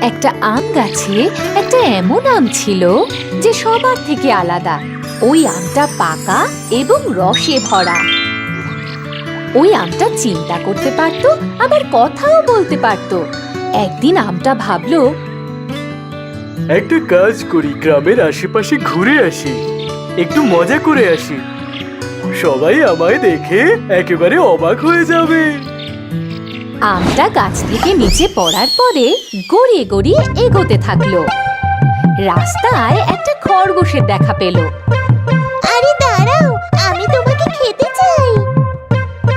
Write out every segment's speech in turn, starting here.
একটা আম গাছে একটা এমন আম ছিল যে সবার থেকে আলাদা। ওই আমটা পাকা এবং রসে ভরা। ওই আমটা চিন্তা করতে পারত, আবার কথাও বলতে পারত। একদিন আমটা ভাবলো, একটা কাজ করি, গ্রামের আশেপাশে ঘুরে আসি, একটু মজা করে আসি। সবাই আমায় দেখে একেবারে অবাক হয়ে যাবে। আমটা গাছ থেকে নিচে পড়ার পরে গড়িয়ে গড়িয়ে এগোতে থাকলো। রাস্তায় একটা খরগোশের দেখা পেল। আরে দাঁড়াও, আমি তোমাকে খেতে চাই।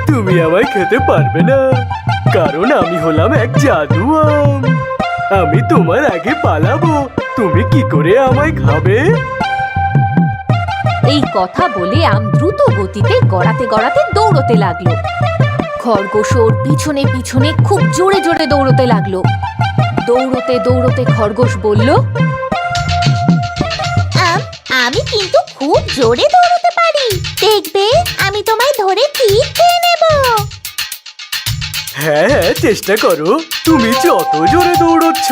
তুমি আমায় খেতে পারবে না, কারণ আমি হলাম এক জাদু আম। আমি তোমার আগে পালাবো, তুমি কি করে আমায় খাবে? এই কথা বলে আম দ্রুত গতিতে গড়াতে গড়াতে দৌড়তে লাগলো। খরগোশ ওর পিছনে পিছনে খুব জোরে জোরে দৌড়তে লাগলো। দৌড়তে দৌড়তে খরগোশ বলল, আমি কিন্তু খুব জোরে দৌড়তে পারি, দেখবে আমি তোমায় ধরে ঠিক খেয়ে নেব। হ্যাঁ হ্যাঁ, চেষ্টা করো। তুমি যত জোরে দৌড়চ্ছ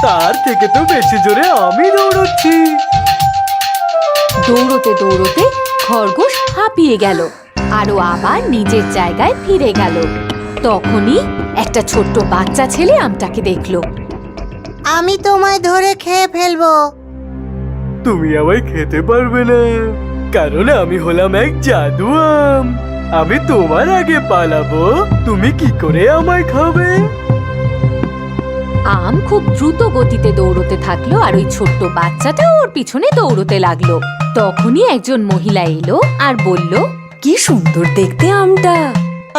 তার থেকে তো বেশি জোরে আমি দৌড়চ্ছি। দৌড়তে দৌড়তে খরগোশ হাঁপিয়ে গেল আর ও আবার নিজের জায়গায় ফিরে গেল। তখনই একটা ছোট্ট বাচ্চা ছেলে আমটাকে দেখলো। আমি তোমায় ধরে খেয়ে ফেলবো। তুমি আমায় খেতে পারবে না, কারণ আমি হলাম এক জাদু আম। আমি তোমার আগে পালাবো, তুমি কি করে আমায় খাবে? আম খুব দ্রুত গতিতে দৌড়তে থাকলো আর ওই ছোট্ট বাচ্চাটা ওর পিছনে দৌড়তে লাগলো। তখনই একজন মহিলা এলো আর বলল, কি সুন্দর দেখতে আমটা,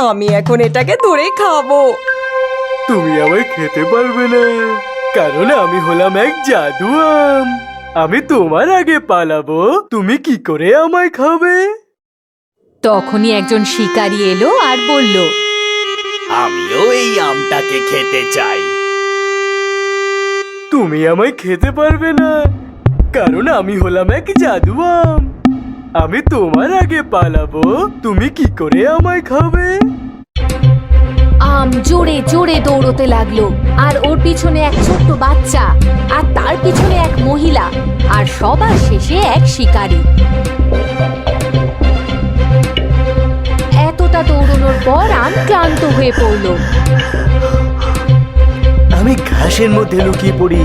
আমি এখন এটাকে ধরে খাবো। তুমি আমায় খেতে পারবে না, কারণ আমি হলাম এক জাদু আম। আমি তোমার আগে পালাবো, তুমি কি করে আমায় খাবে? তখনই একজন শিকারী এলো আর বলল, আমিও এই আমটাকে খেতে চাই। তুমি আমায় খেতে পারবে না, কারণ আমি হলাম এক জাদু আম। আমি তোমার আগে পালাবো, তুমি কি করে আমায় খাবে? আম জোরে জোরে দৌড়তে লাগলো আর ওর পিছনে এক ছোট্ট বাচ্চা, আর তার পিছনে এক মহিলা, আর সবার শেষে এক শিকারী। এতটা দৌড়ানোর পর আম ক্লান্ত হয়ে পড়ল। আমি ঘাসের মধ্যে লুকিয়ে পড়ি,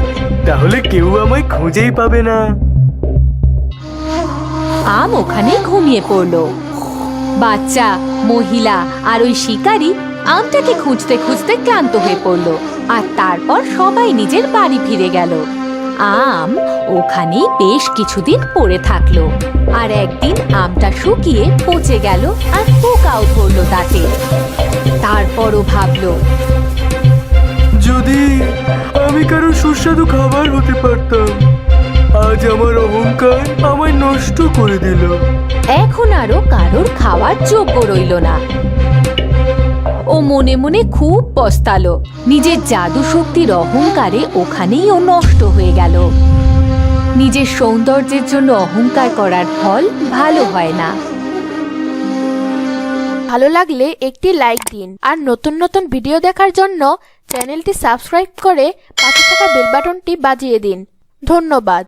তাহলে কেউ আমায় খুঁজেই পাবে না। আম ওখানে ঘুমিয়ে পড়ল। বাচ্চা, মহিলা আর ওই শিকারী আমটাকে খুঁজতে খুঁজতে ক্লান্ত হয়ে পড়ল, আর তারপর সবাই নিজের বাড়ি ফিরে গেল। আম ওখানেই বেশ কিছুদিন পড়ে থাকলো, আর একদিন আমটা শুকিয়ে পচে গেল আর পোকাও ধরলো তাতে। তারপরও ভাবলো, যদি আমি কারো সুস্বাদু খাবার হতে পারতাম। আজ আমার অহংকার আমায় নষ্ট করে দিল। এখন আরো কারোর খাওয়ার যোগ্য রইল না। ও মনে মনে খুব পস্তালো। নিজের জাদু শক্তির অহংকারে ওখানেই ও নষ্ট হয়ে গেল। নিজের সৌন্দর্যের জন্য অহংকার করার ফল ভালো হয় না। ভালো লাগলে একটি লাইক দিন, আর নতুন নতুন ভিডিও দেখার জন্য চ্যানেলটি সাবস্ক্রাইব করে পাশে থাকা বেল বাটনটি বাজিয়ে দিন। ধন্যবাদ।